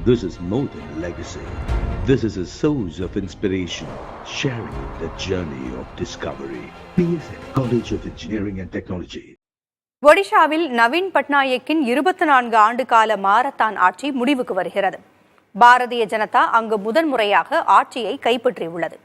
This is more than legacy. This is a source of inspiration, sharing the journey of discovery. PSN College of Engineering and Technology. ஒடிஷாவில் நவீன் பட்நாயக்கின் 24 ஆண்டு கால marathon ஆட்சி முடிவுக்கு வருகிறது. பாரதிய ஜனதா அங்கு முதன்முறையாக ஆட்சியை கைப்பற்றியுள்ளது.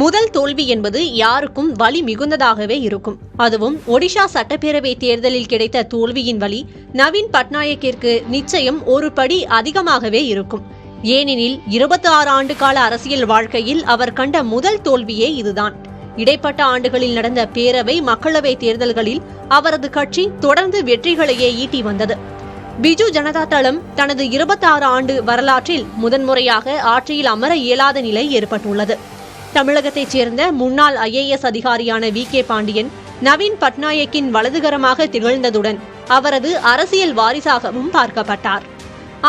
முதல் தோல்வி என்பது யாருக்கும் வலி மிகுந்ததாகவே இருக்கும். அதுவும் ஒடிஷா சட்டப்பேரவை தேர்தலில் கிடைத்த தோல்வியின் வலி நவீன் பட்நாயக்கிற்கு நிச்சயம் ஒரு படி அதிகமாகவே இருக்கும். ஏனெனில் 26 ஆண்டு கால அரசியல் வாழ்க்கையில் அவர் கண்ட முதல் தோல்வியே இதுதான். இடைப்பட்ட ஆண்டுகளில் நடந்த பேரவை மக்களவை தேர்தல்களில் அவரது கட்சி தொடர்ந்து வெற்றிகளையே ஈட்டி வந்தது. பிஜு ஜனதா தளம் தனது 26 ஆண்டு வரலாற்றில் முதன்முறையாக ஆட்சியில் அமர இயலாத நிலை ஏற்பட்டுள்ளது. தமிழகத்தைச் சேர்ந்த முன்னாள் IAS அதிகாரியான VK பாண்டியன் நவீன் பட்நாயக்கின் வலதுகரமாக திகழ்ந்ததுடன் அவரது அரசியல் வாரிசாகவும் பார்க்கப்பட்டார்.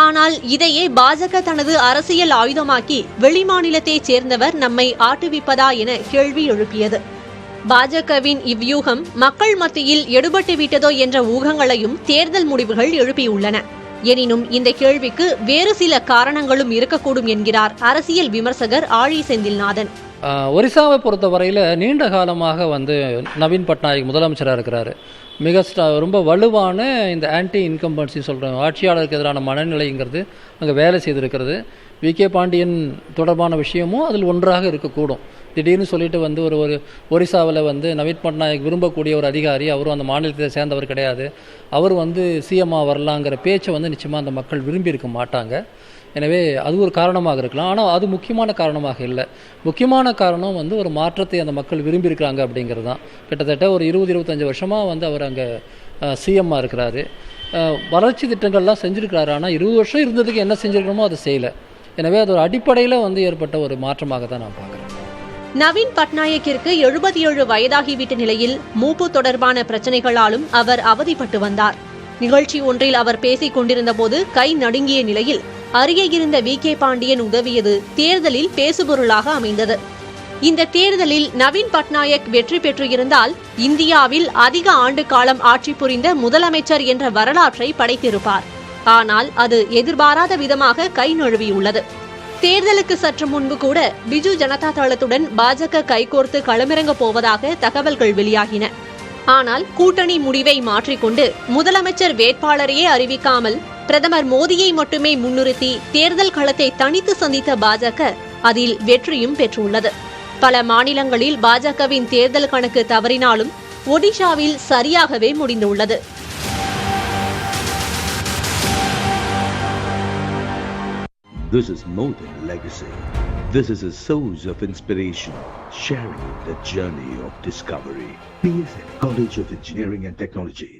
ஆனால் இதையே பாஜக தனது அரசியல் ஆயுதமாக்கி வெளிமாநிலத்தைச் சேர்ந்தவர் நம்மை ஆட்டுவிப்பதா என கேள்வி எழுப்பியது. பாஜகவின் இவ்வியூகம் மக்கள் மத்தியில் எடுபட்டு விட்டதோ என்ற ஊகங்களையும் தேர்தல் முடிவுகள் எழுப்பியுள்ளன. எனினும் இந்த கேள்விக்கு வேறு சில காரணங்களும் இருக்கக்கூடும் என்கிறார் அரசியல் விமர்சகர் ஆழி செந்தில்நாதன். ஒரிசாவை பொறுத்தவரையில் நீண்ட காலமாக நவீன் பட்நாயக் முதலமைச்சராக இருக்கிறாரு. மிக ரொம்ப வலுவான இந்த ஆன்டி இன்கம்பன்சி சொல்கிறோம், ஆட்சியாளருக்கு எதிரான மனநிலைங்கிறது அங்கே வேலை செய்திருக்கிறது. VK பாண்டியன் தொடர்பான விஷயமும் அதில் ஒன்றாக இருக்கக்கூடும். திடீர்னு சொல்லிட்டு ஒரு ஒரிசாவில் நவீன் பட்நாயக் விரும்பக்கூடிய ஒரு அதிகாரி, அவரும் அந்த மாநிலத்தை சேர்ந்தவர் கிடையாது, அவர் CM வரலாங்கிற பேச்சை நிச்சயமாக அந்த மக்கள் விரும்பியிருக்க மாட்டாங்க. எனவே அது ஒரு காரணமாக இருக்கலாம். ஆனால் அது முக்கியமான காரணமாக இல்லை. முக்கியமான காரணம் ஒரு மாற்றத்தை அந்த மக்கள் விரும்பியிருக்கிறாங்க அப்படிங்கிறது தான். கிட்டத்தட்ட ஒரு 20-25 வருஷமாக அவர் அங்கே CM இருக்கிறாரு. வளர்ச்சி திட்டங்கள்லாம் செஞ்சுருக்கிறாரு. ஆனால் 20 வருஷம் இருந்ததுக்கு என்ன செஞ்சுருக்கணுமோ அதை செய்யலை. எனவே அது ஒரு அடிப்படையில் ஏற்பட்ட ஒரு மாற்றமாக தான் நான் பார்க்குறேன். நவீன் பட்நாயக்கிற்கு 77 வயதாகிவிட்ட நிலையில் மூப்பு தொடர்பான பிரச்சனைகளாலும் அவர் அவதிப்பட்டு வந்தார். நிகழ்ச்சி ஒன்றில் அவர் பேசிக் கொண்டிருந்த போது கை நடுங்கிய நிலையில் அருகே இருந்த VK பாண்டியன் உதவியது தேர்தலில் பேசுபொருளாக அமைந்தது. இந்த தேர்தலில் நவீன் பட்நாயக் வெற்றி பெற்றிருந்தால் இந்தியாவில் அதிக ஆண்டு காலம் ஆட்சி புரிந்த முதலமைச்சர் என்ற வரலாற்றை படைத்திருப்பார். ஆனால் அது எதிர்பாராத விதமாக கை நழுவியுள்ளது. தேர்தலுக்கு சற்று முன்பு கூட பிஜு ஜனதா தளத்துடன் பாஜக கைகோர்த்து களமிறங்க போவதாக தகவல்கள் வெளியாகின. ஆனால் கூட்டணி முடிவை மாற்றிக்கொண்டு முதலமைச்சர் வேட்பாளரையே அறிவிக்காமல் பிரதமர் மோடியை மட்டுமே முன்னிறுத்தி தேர்தல் களத்தை தனித்து சந்தித்த பாஜக அதில் வெற்றியும் பெற்றுள்ளது. பல மாநிலங்களில் பாஜகவின் தேர்தல் கணக்கு தவறினாலும் ஒடிஷாவில் சரியாகவே முடிந்துள்ளது. This is more than legacy. This is a source of inspiration, sharing the journey of discovery. PSN College of Engineering and Technology.